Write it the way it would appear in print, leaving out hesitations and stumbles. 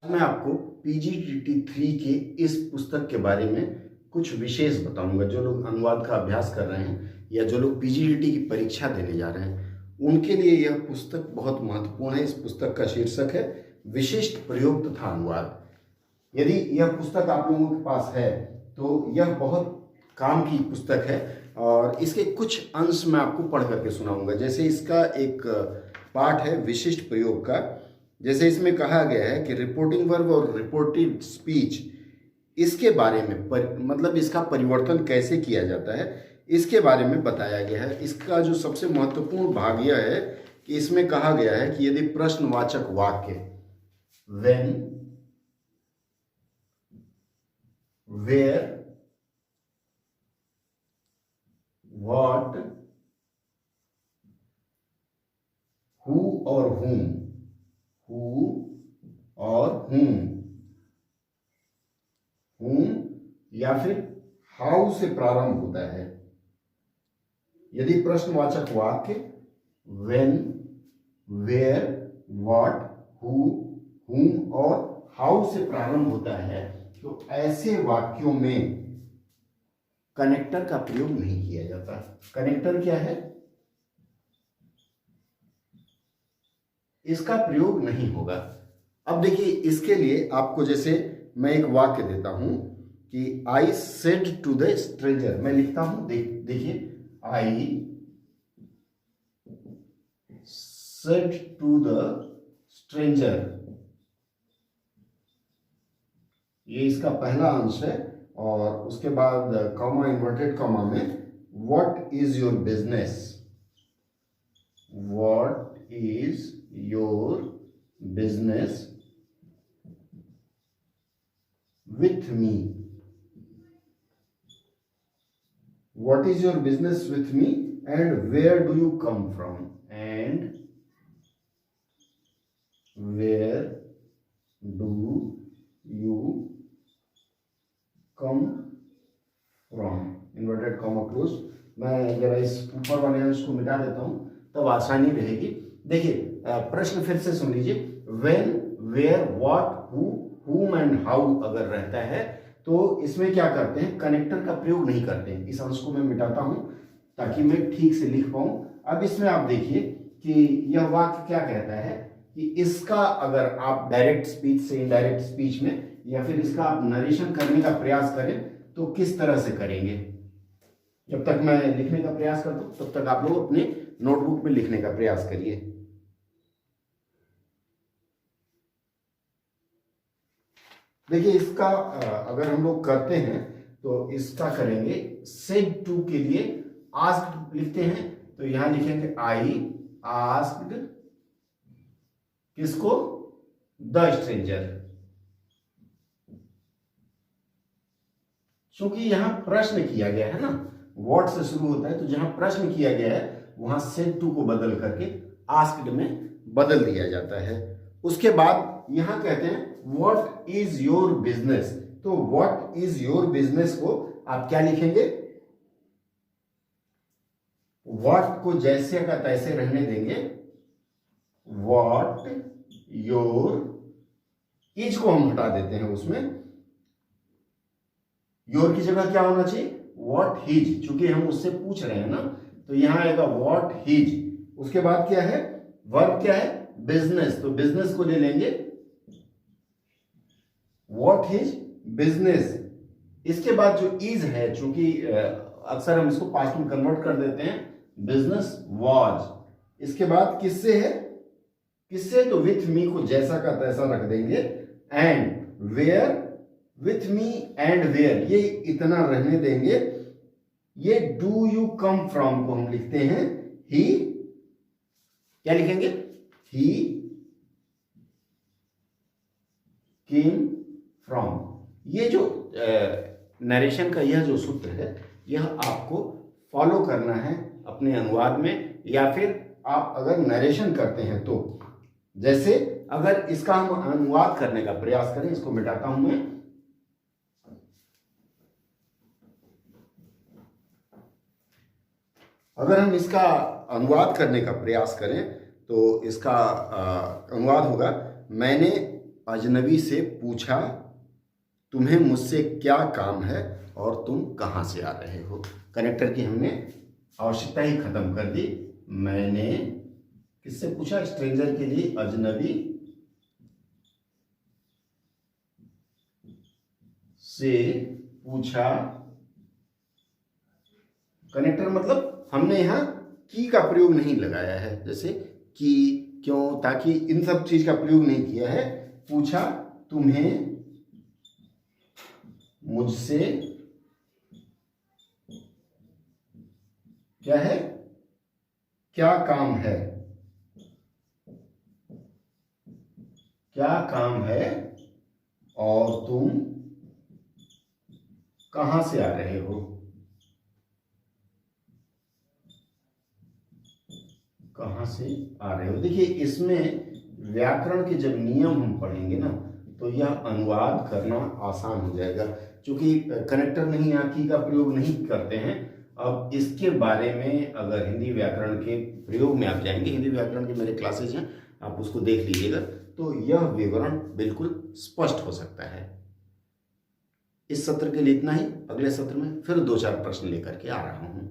मैं आपको PGDT3 के इस पुस्तक के बारे में कुछ विशेष बताऊंगा। जो लोग अनुवाद का अभ्यास कर रहे हैं या जो लोग PGDT की परीक्षा देने जा रहे हैं उनके लिए यह पुस्तक बहुत महत्वपूर्ण है। इस पुस्तक का शीर्षक है विशिष्ट प्रयोग तथा अनुवाद। यदि यह पुस्तक आप लोगों के पास है तो यह बहुत काम की पुस्तक है और इसके कुछ अंश मैं आपको पढ़ करके सुनाऊंगा। जैसे इसका एक पाठ है विशिष्ट प्रयोग का। जैसे इसमें कहा गया है कि रिपोर्टिंग वर्ब और रिपोर्टेड स्पीच इसके बारे में मतलब इसका परिवर्तन कैसे किया जाता है इसके बारे में बताया गया है। इसका जो सबसे महत्वपूर्ण भाग यह है कि इसमें कहा गया है कि यदि प्रश्नवाचक वाक्य व्हेन, वेयर, व्हाट, हु और whom, या फिर हाउ से प्रारंभ होता है। यदि प्रश्नवाचक वाक्य when, where, what, who, whom और हाउ से प्रारंभ होता है तो ऐसे वाक्यों में कनेक्टर का प्रयोग नहीं किया जाता। कनेक्टर क्या है? इसका प्रयोग नहीं होगा। अब देखिए, इसके लिए आपको जैसे मैं एक वाक्य देता हूं कि I said to the stranger. मैं लिखता हूं, देखिए, I said to the stranger, ये इसका पहला अंश है। और उसके बाद कॉमा, इन्वर्टेड कॉमा में what is your business, what is your business with me, what is your business with me and where do you come from, and where do you come from, inverted comma close. मैं जरा इस ऊपर वाले अंश को मिटा देता हूं तब आसानी रहेगी। देखिए, प्रश्न फिर से सुन लीजिए। When, where, what, who, whom and how अगर रहता है तो इसमें क्या करते हैं? कनेक्टर का प्रयोग नहीं करते हैं। इस अंश को मैं मिटाता हूं ताकि मैं ठीक से लिख पाऊं। अब इसमें आप देखिए कि यह वाक्य क्या कहता है कि इसका अगर आप डायरेक्ट स्पीच से इनडायरेक्ट स्पीच में या फिर इसका आप नरेशन करने का प्रयास करें तो किस तरह से करेंगे। जब तक मैं लिखने का प्रयास करता हूं तब तक आप लोग अपने नोटबुक में लिखने का प्रयास करिए। देखिए, इसका अगर हम लोग करते हैं तो इसका करेंगे सेड टू के लिए आस्क्ड लिखते हैं तो यहां लिखेंगे आई आस्क्ड किसको? The stranger. क्योंकि यहां प्रश्न किया गया है ना, व्हाट से शुरू होता है तो जहां प्रश्न किया गया है वहां सेड टू को बदल करके आस्क्ड में बदल दिया जाता है। उसके बाद यहां कहते हैं व्हाट इज योर बिजनेस, तो व्हाट इज योर बिजनेस को आप क्या लिखेंगे? व्हाट को जैसे का तैसे रहने देंगे, व्हाट योर, इज को हम हटा देते हैं, उसमें योर की जगह क्या होना चाहिए? व्हाट हिज, चूंकि हम उससे पूछ रहे हैं ना तो यहां आएगा व्हाट हिज। उसके बाद क्या है? वर्ब क्या है? बिजनेस, तो बिजनेस को ले लेंगे व्हाट हिज बिजनेस। इसके बाद जो इज है, चूंकि अक्सर हम इसको पास्ट में कन्वर्ट कर देते हैं, बिजनेस वाज। इसके बाद किससे है? किससे? तो विथ मी को जैसा का तैसा रख देंगे। And where, with me and where ये इतना रहने देंगे। ये डू यू कम फ्रॉम को हम लिखते हैं ही, क्या लिखेंगे? ही केम फ्रॉम। ये जो नरेशन का यह जो सूत्र है यह आपको फॉलो करना है अपने अनुवाद में, या फिर आप अगर नरेशन करते हैं तो। जैसे अगर इसका हम अनुवाद करने का प्रयास करें, इसको मिटाता हूं मैं। अगर हम इसका अनुवाद करने का प्रयास करें तो इसका अनुवाद होगा, मैंने अजनबी से पूछा तुम्हें मुझसे क्या काम है और तुम कहाँ से आ रहे हो। कनेक्टर की हमने आवश्यकता ही खत्म कर दी। मैंने किससे पूछा, स्ट्रेंजर के लिए अजनबी से पूछा। कनेक्टर मतलब हमने यहां की का प्रयोग नहीं लगाया है, जैसे की, क्यों, ताकि इन सब चीज का प्रयोग नहीं किया है। पूछा तुम्हें मुझसे क्या है, क्या काम है, क्या काम है और तुम कहां से आ रहे हो। कहां से आ रहे हो। देखिए इसमें व्याकरण के जब नियम हम पढ़ेंगे ना तो यह अनुवाद करना आसान हो जाएगा, क्योंकि कनेक्टर नहीं, यहाँ की का प्रयोग नहीं करते हैं। अब इसके बारे में अगर हिंदी व्याकरण के प्रयोग में आप जाएंगे, हिंदी व्याकरण के मेरे क्लासेज हैं, आप उसको देख लीजिएगा, तो यह विवरण बिल्कुल स्पष्ट हो सकता है। इस सत्र के लिए इतना ही। अगले सत्र में फिर 2-4 प्रश्न लेकर के आ रहा हूँ।